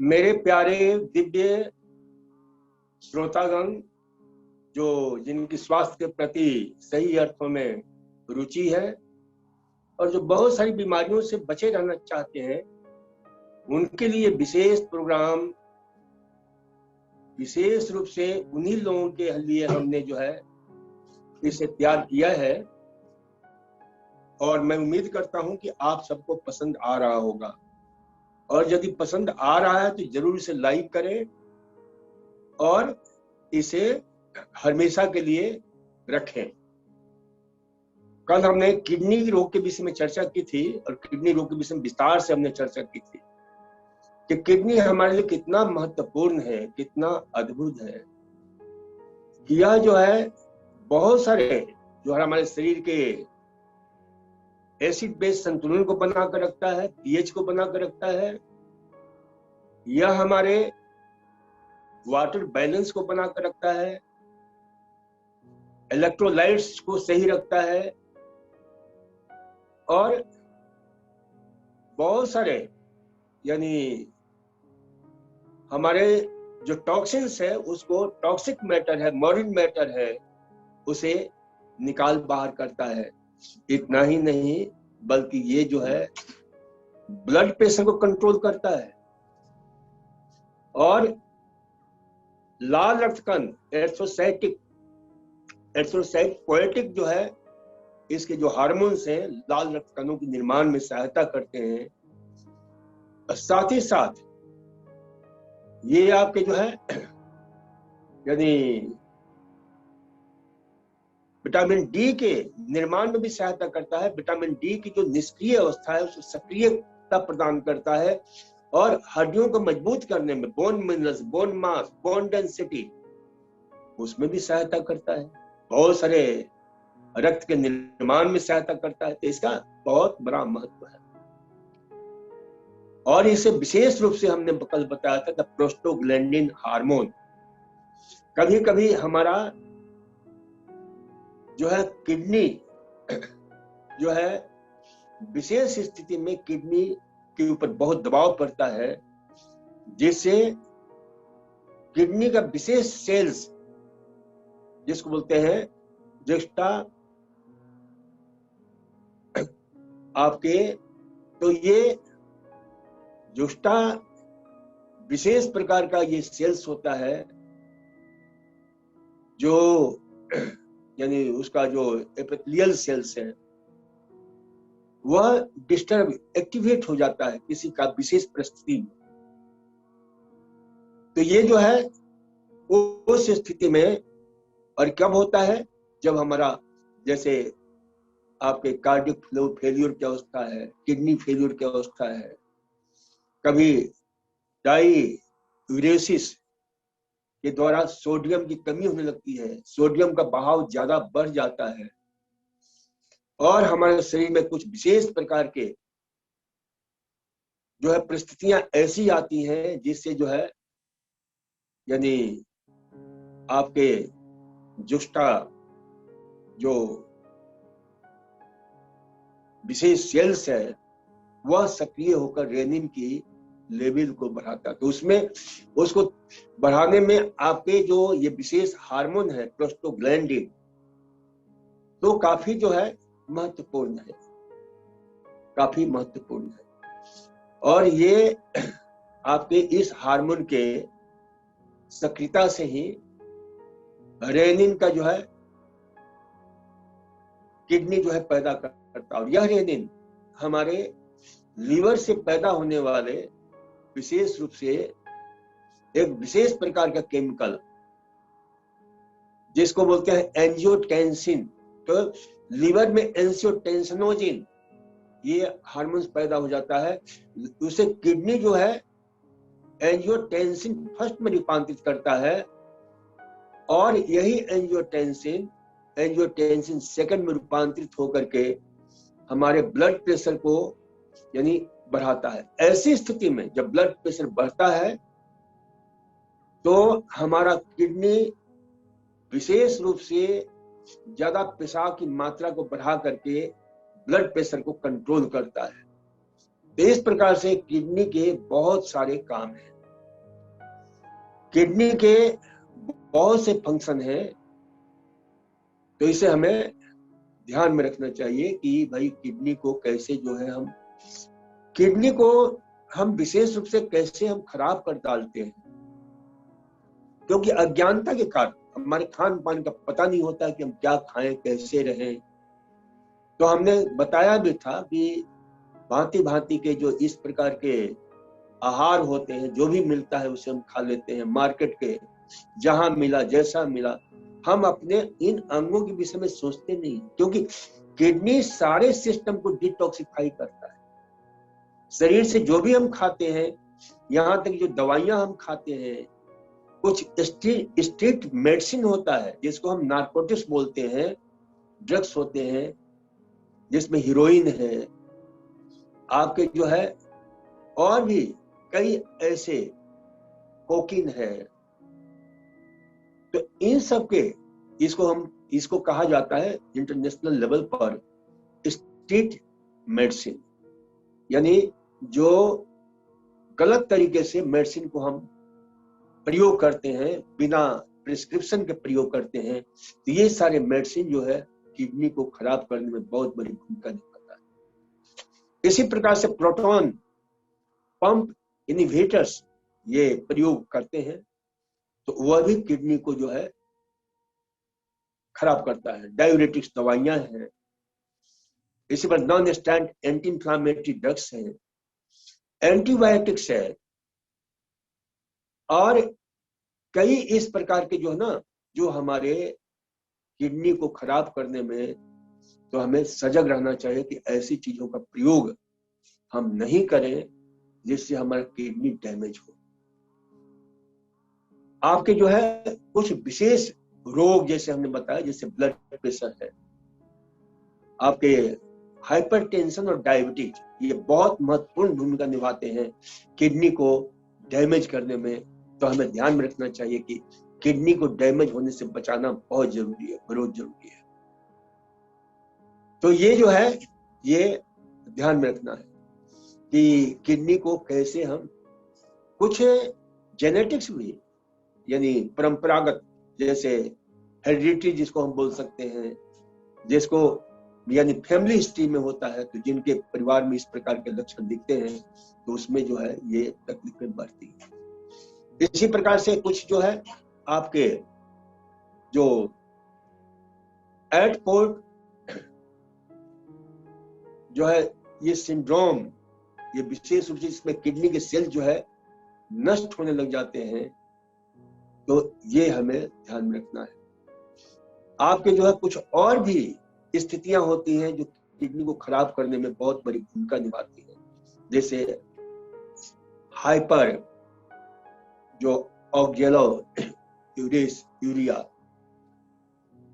मेरे प्यारे दिव्य श्रोतागण, जो जिनकी स्वास्थ्य के प्रति सही अर्थों में रुचि है और जो बहुत सारी बीमारियों से बचे रहना चाहते हैं, उनके लिए विशेष प्रोग्राम विशेष रूप से उन्हीं लोगों के लिए हमने जो है इसे तैयार किया है। और मैं उम्मीद करता हूं कि आप सबको पसंद आ रहा होगा, और यदि पसंद आ रहा है तो जरूर इसे लाइक करें और इसे हमेशा के लिए रखें। कल हमने किडनी रोग के विषय में चर्चा की थी और किडनी रोग के विषय में विस्तार से हमने चर्चा की थी कि किडनी हमारे लिए कितना महत्वपूर्ण है, कितना अद्भुत है। यह जो है बहुत सारे जो है हमारे शरीर के एसिड बेस संतुलन को बनाकर रखता है, पीएच को बनाकर रखता है। यह हमारे वाटर बैलेंस को बनाकर रखता है, इलेक्ट्रोलाइट्स को सही रखता है और बहुत सारे यानी हमारे जो टॉक्सिन्स है उसको, टॉक्सिक मैटर है, मॉर्बिड मैटर है, उसे निकाल बाहर करता है। इतना ही नहीं बल्कि ये जो है ब्लड प्रेशर को कंट्रोल करता है और लाल रक्तकण एर्थ्रोसाइटोपोएटिक जो है, इसके जो हार्मोन्स हैं लाल रक्तकणों के निर्माण में सहायता करते हैं। साथ ही साथ ये आपके जो है यानी विटामिन डी के निर्माण में भी सहायता करता है। विटामिन डी की जो निष्क्रिय अवस्था है उसे सक्रियता प्रदान करता है और हड्डियों को मजबूत करने में, bone minerals, bone mass, bone density, उसमें भी सहायता करता है। बहुत सारे रक्त के निर्माण में सहायता करता है। तो इसका बहुत बड़ा महत्व है। और इसे विशेष रूप से हमने कल बताया था प्रोस्टोग्लैंडिन हार्मोन। कभी कभी हमारा जो है किडनी जो है विशेष स्थिति में किडनी के ऊपर बहुत दबाव पड़ता है, जिससे किडनी का विशेष सेल्स जिसको बोलते हैं जुक्स्टा आपके, तो ये जुक्स्टा विशेष प्रकार का ये सेल्स होता है जो यानी उसका जो एपिथेलियल सेल्स है वह डिस्टर्ब, एक्टिवेट हो जाता है किसी का विशेष परिस्थिति में। तो ये जो है उस स्थिति में, और कब होता है जब हमारा जैसे आपके कार्डियक फ्लो फेल्यूर की अवस्था है, किडनी फेल्यूर की अवस्था है, कभी डाययूरेसिस के द्वारा सोडियम की कमी होने लगती है, सोडियम का बहाव ज्यादा बढ़ जाता है और हमारे शरीर में कुछ विशेष प्रकार के जो है परिस्थितियां ऐसी आती हैं जिससे जो है यानी आपके जुक्स्टा जो विशेष सेल्स है वह सक्रिय होकर रेनिन की लेवल को बढ़ाता है। तो उसमें उसको बढ़ाने में आपके जो ये विशेष हार्मोन है प्रोस्टोग्लैंडिन, तो काफी जो है महत्वपूर्ण है, काफी महत्वपूर्ण है। और ये आपके इस हार्मोन के सक्रियता से ही रेनिन का जो है किडनी जो है पैदा करता है। और यह रेनिन हमारे लीवर से पैदा होने वाले विशेष रूप से एक विशेष प्रकार का केमिकल जिसको बोलते हैं एंजियोटेंसिन, तो लीवर में एंजियोटेंसिनोजिन ये हार्मोन पैदा हो जाता है। उसे किडनी जो है एंजियोटेंसिन फर्स्ट में रूपांतरित करता है और यही एंजियोटेंसिन सेकंड में रूपांतरित होकर के हमारे ब्लड प्रेशर को यानी बढ़ाता है। ऐसी स्थिति में जब ब्लड प्रेशर बढ़ता है तो हमारा किडनी विशेष रूप से ज्यादा पेशाब की मात्रा को बढ़ा करके ब्लड प्रेशर को कंट्रोल करता है। तो इस प्रकार से किडनी के बहुत सारे काम हैं। किडनी के बहुत से फंक्शन हैं, तो इसे हमें ध्यान में रखना चाहिए कि भाई किडनी को कैसे जो है किडनी को हम विशेष रूप से कैसे हम खराब कर डालते हैं, क्योंकि अज्ञानता के कारण हमारे खान पान का पता नहीं होता कि हम क्या खाएं, कैसे रहें। तो हमने बताया भी था कि भांति भांति के जो इस प्रकार के आहार होते हैं, जो भी मिलता है उसे हम खा लेते हैं, मार्केट के जहां मिला जैसा मिला। हम अपने इन अंगों के विषय में सोचते नहीं, क्योंकि किडनी सारे सिस्टम को डिटॉक्सिफाई करता है। शरीर से जो भी हम खाते हैं, यहाँ तक जो दवाइयां हम खाते हैं, कुछ स्ट्रीट मेडिसिन होता है जिसको हम नार्कोटिक्स बोलते हैं, ड्रग्स होते हैं जिसमें हीरोइन है, आपके जो है और भी कई ऐसे, कोकीन है। तो इन सब के इसको कहा जाता है इंटरनेशनल लेवल पर स्ट्रीट मेडिसिन, यानी जो गलत तरीके से मेडिसिन को हम प्रयोग करते हैं, बिना प्रिस्क्रिप्शन के प्रयोग करते हैं, तो ये सारे मेडिसिन जो है किडनी को खराब करने में बहुत बड़ी भूमिका निभाता है। इसी प्रकार से प्रोटॉन पंप इनहिबिटर्स ये प्रयोग करते हैं, तो वह भी किडनी को जो है खराब करता है। डायूरेटिक्स दवाइयां हैं, इसी पर non stand anti inflammatory drugs हैं, एंटीबायोटिक्स है, और कई इस प्रकार के जो है ना, जो हमारे किडनी को खराब करने में, तो हमें सजग रहना चाहिए कि ऐसी चीजों का प्रयोग हम नहीं करें जिससे हमारा किडनी डैमेज हो। आपके जो है कुछ विशेष रोग जैसे हमने बताया, जैसे ब्लड प्रेशर है, आपके हाइपरटेंशन और डायबिटीज, ये बहुत महत्वपूर्ण भूमिका निभाते हैं किडनी को डैमेज करने में। तो हमें ध्यान में रखना चाहिए कि किडनी को डैमेज होने से बचाना बहुत जरूरी है, बहुत जरूरी है। तो ये जो है, ये ध्यान में रखना है कि किडनी को कैसे हम, कुछ जेनेटिक्स भी, यानी परंपरागत, जैसे हेरिडिटी जिसको हम बोल सकते हैं, जिसको यानी फैमिली हिस्ट्री में होता है, तो जिनके परिवार में इस प्रकार के लक्षण दिखते हैं, तो उसमें जो है ये तकलीफें बढ़ती हैं। इसी प्रकार से कुछ जो है आपके जो एडपोर्ट जो है ये सिंड्रोम, ये विशेष रूप से इसमें किडनी के सेल जो है नष्ट होने लग जाते हैं, तो ये हमें ध्यान में रखना है। आपके जो है कुछ और भी स्थितियां होती हैं जो किडनी को खराब करने में बहुत बड़ी भूमिका निभाती है, जैसे हाइपर जो ऑक्जेलो यूरिया,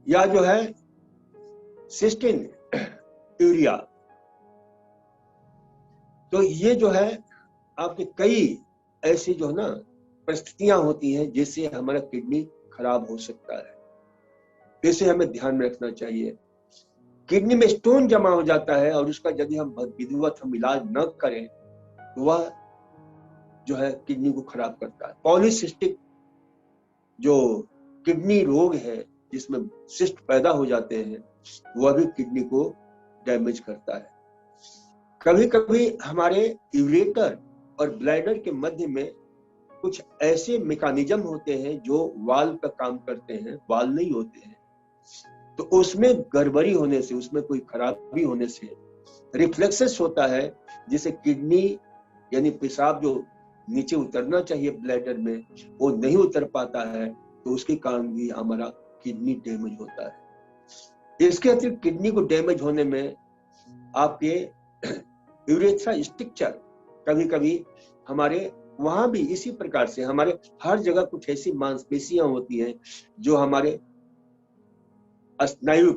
या जो है सिस्टिन यूरिया। तो ये जो है आपके कई ऐसी जो है ना परिस्थितियां होती हैं जिससे हमारा किडनी खराब हो सकता है, इसे हमें ध्यान में रखना चाहिए। किडनी में स्टोन जमा हो जाता है और उसका यदि हम विधिवत हम इलाज न करें तो वह जो है किडनी को खराब करता है। पॉलीसिस्टिक जो किडनी रोग है, जिसमें सिस्ट पैदा हो जाते हैं, वह भी किडनी को डैमेज करता है। कभी कभी हमारे यूरेटर और ब्लैडर के मध्य में कुछ ऐसे मैकेनिज्म होते हैं जो वाल्व का काम करते हैं, वाल्व नहीं होते हैं, तो उसमें गड़बड़ी होने से, उसमें कोई खराबी होने से रिफ्लेक्सेस होता है, जिसे किडनी यानी पेशाब जो नीचे उतरना चाहिए ब्लैडर में, वो नहीं उतर पाता है, तो उसके कारण भी हमारा किडनी डैमेज होता है। इसके अतिरिक्त किडनी को डैमेज होने में आपके यूरेथ्रा स्ट्रक्चर, कभी कभी हमारे वहां भी इसी प्रकार से हमारे हर जगह कुछ ऐसी मांसपेशियां होती हैं जो हमारे स्नायु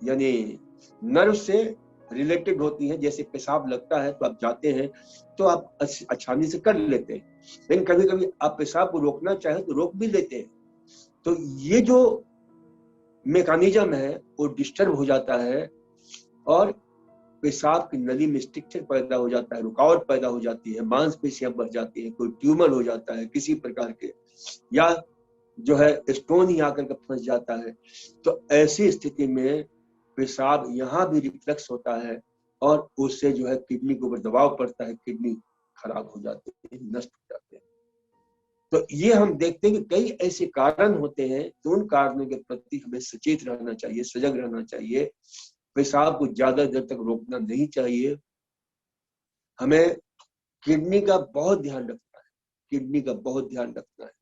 यानी नर्व से रिलेटेड होती हैं। जैसे पेशाब लगता है तो आप जाते हैं तो आप आसानी से कर लेते हैं, लेकिन कभी कभी आप पेशाब को रोकना चाहें तो रोक भी लेते हैं। तो ये जो मैकेनिज्म है वो डिस्टर्ब हो जाता है और पेशाब की नली में स्ट्रक्चर पैदा हो जाता है, रुकावट पैदा हो जाती है, मांसपेशियां बढ़ जाती है, कोई ट्यूमर हो जाता है किसी प्रकार के, या जो है स्टोन ही आकर के फंस जाता है। तो ऐसी स्थिति में पेशाब यहाँ भी रिफ्लेक्स होता है और उससे जो है किडनी के ऊपर दबाव पड़ता है, किडनी खराब हो जाते हैं, नष्ट हो जाते हैं। तो ये हम देखते हैं कि कई ऐसे कारण होते हैं, तो उन कारणों के प्रति हमें सचेत रहना चाहिए, सजग रहना चाहिए। पेशाब को ज्यादा देर तक रोकना नहीं चाहिए। हमें किडनी का बहुत ध्यान रखना है, किडनी का बहुत ध्यान रखना है।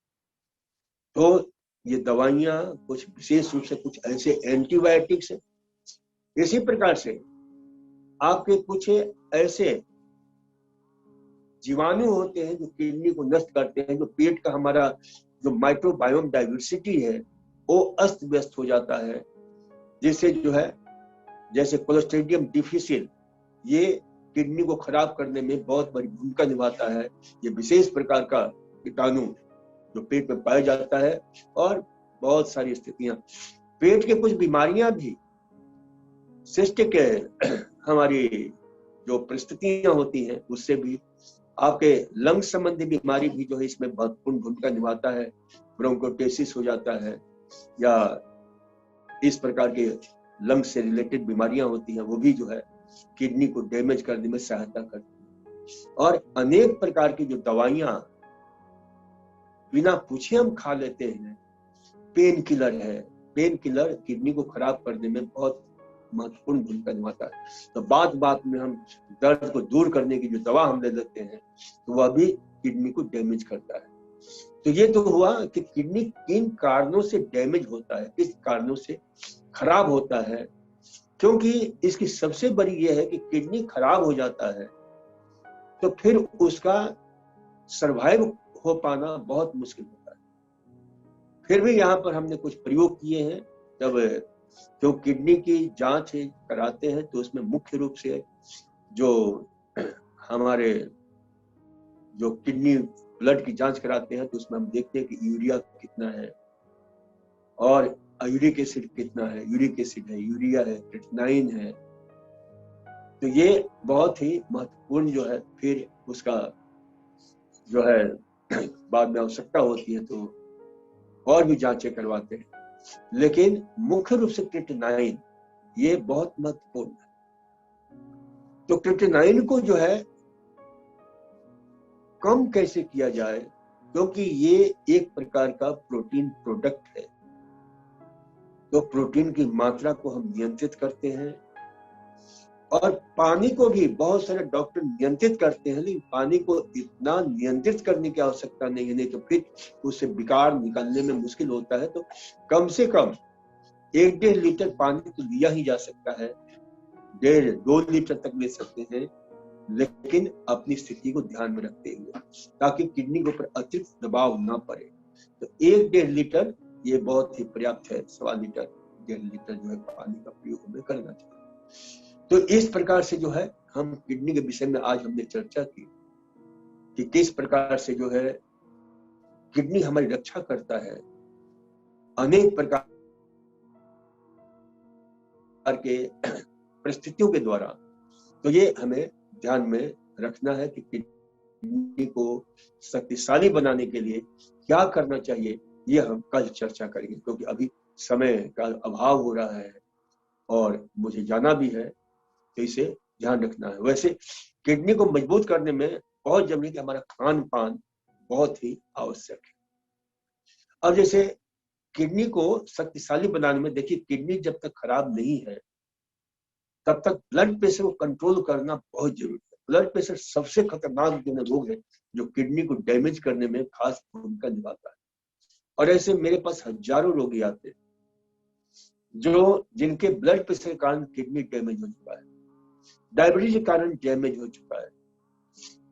तो ये दवाइयां कुछ विशेष रूप से कुछ ऐसे एंटीबायोटिक्स है, इसी प्रकार से आपके कुछ ऐसे जीवाणु होते हैं जो किडनी को नष्ट करते हैं, जो पेट का हमारा जो माइक्रोबायोम डाइवर्सिटी है वो अस्त व्यस्त हो जाता है, जिससे जो है जैसे क्लोस्ट्रीडियम डिफिसिल, ये किडनी को खराब करने में बहुत बड़ी भूमिका निभाता है। ये विशेष प्रकार का कीटाणु जो पेट में पाया जाता है, और बहुत सारी स्थितियां, पेट के कुछ बीमारियां भी, सिस्टिक हमारी जो परिस्थितियां होती हैं उससे भी, आपके लंग संबंधी बीमारी भी जो है इसमें महत्वपूर्ण भूमिका निभाता है। ब्रोंकोटेसिस हो जाता है या इस प्रकार के लंग से रिलेटेड बीमारियां होती हैं, वो भी जो है किडनी को डैमेज करने में सहायता करती है। और अनेक प्रकार की जो दवाइयां बिना पूछे हम खा लेते हैं, पेन किलर है, पेन किलर किडनी को खराब करने में बहुत महत्वपूर्ण भूमिका निभाता है। तो बात में हम दर्द को दूर करने की जो दवा हम ले लेते हैं तो वह भी किडनी को डैमेज करता है। तो ये तो हुआ कि किडनी किन कारणों से डैमेज होता है, किस कारणों से खराब होता है। क्योंकि इसकी सबसे बड़ी यह है कि किडनी खराब हो जाता है तो फिर उसका सरवाइव हो पाना बहुत मुश्किल होता है। फिर भी यहाँ पर हमने कुछ प्रयोग किए हैं। जब जो किडनी की जांच कराते हैं तो उसमें मुख्य रूप से जो हमारे जो किडनी ब्लड की जांच कराते हैं तो उसमें हम देखते हैं कि यूरिया कितना है और यूरिक एसिड कितना है, यूरिक एसिड है, यूरिया है, क्रिएटिनाइन है। तो ये बहुत ही महत्वपूर्ण जो है, फिर उसका जो है बाद में आवश्यकता होती है तो और भी जांचें करवाते हैं। लेकिन मुख्य रूप से क्रिएटिनाइन ये बहुत महत्वपूर्ण है। तो क्रिएटिनाइन को जो है कम कैसे किया जाए, क्योंकि ये एक प्रकार का प्रोटीन प्रोडक्ट है। तो प्रोटीन की मात्रा को हम नियंत्रित करते हैं और पानी को भी बहुत सारे डॉक्टर नियंत्रित करते हैं, लेकिन पानी को इतना नियंत्रित करने की आवश्यकता नहीं है, नहीं तो फिर उससे विकार निकालने में मुश्किल होता है। तो कम से कम 1-1.5 लीटर पानी तो लिया ही जा सकता है, 1.5-2 लीटर तक ले सकते हैं, लेकिन अपनी स्थिति को ध्यान में रखते हुए, ताकि किडनी के ऊपर अतिरिक्त दबाव ना पड़े। तो 1-1.5 लीटर ये बहुत ही पर्याप्त है। 1.25 लीटर 1.5 लीटर जो है पानी का प्रयोग हमें करना चाहिए। तो इस प्रकार से जो है हम किडनी के विषय में आज हमने चर्चा की कि किस प्रकार से जो है किडनी हमारी रक्षा करता है अनेक प्रकार के परिस्थितियों के द्वारा। तो ये हमें ध्यान में रखना है कि किडनी को शक्तिशाली बनाने के लिए क्या करना चाहिए, ये हम कल चर्चा करेंगे, क्योंकि अभी समय का अभाव हो रहा है और मुझे जाना भी है, तो इसे ध्यान रखना है। वैसे किडनी को मजबूत करने में बहुत जरूरी है कि हमारा खान पान बहुत ही आवश्यक है। अब जैसे किडनी को शक्तिशाली बनाने में, देखिए किडनी जब तक खराब नहीं है तब तक ब्लड प्रेशर को कंट्रोल करना बहुत जरूरी है। ब्लड प्रेशर सबसे खतरनाक रोग है जो किडनी को डैमेज करने में खास भूमिका निभाता है। और ऐसे मेरे पास हजारों रोगी आते हैं जो जिनके ब्लड प्रेशर के कारण किडनी डैमेज हो चुका है, डायबिटीज के कारण डैमेज हो चुका है।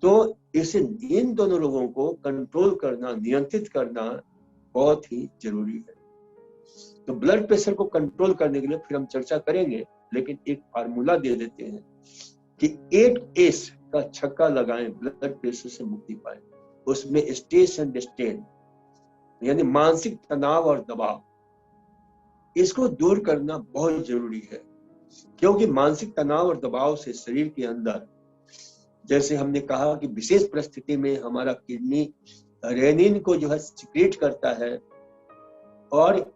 तो इसे इन दोनों रोगों को कंट्रोल करना, नियंत्रित करना बहुत ही जरूरी है। तो ब्लड प्रेशर को कंट्रोल करने के लिए फिर हम चर्चा करेंगे, लेकिन एक फार्मूला दे देते हैं कि 8S का छक्का लगाएं, ब्लड प्रेशर से मुक्ति पाए। उसमें स्ट्रेस एंड स्ट्रेन यानी मानसिक तनाव और दबाव, इसको दूर करना बहुत जरूरी है। क्योंकि मानसिक तनाव और दबाव से शरीर के अंदर, जैसे हमने कहा कि विशेष परिस्थिति में हमारा किडनी रेनिन को जो है सिक्रेट करता है, और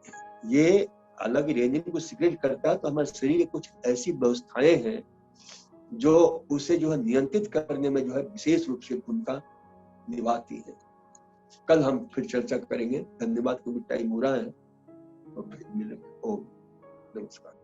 ये अलग रेनिन को सिक्रेट करता है तो हमारे शरीर में कुछ ऐसी व्यवस्थाएं हैं जो उसे जो है नियंत्रित करने में जो है विशेष रूप से भूमिका निभाती है। कल हम फिर चर्चा करेंगे। धन्यवाद, क्योंकि टाइम हो रहा है, और फिर मिलेंगे। ओम नमस्कार।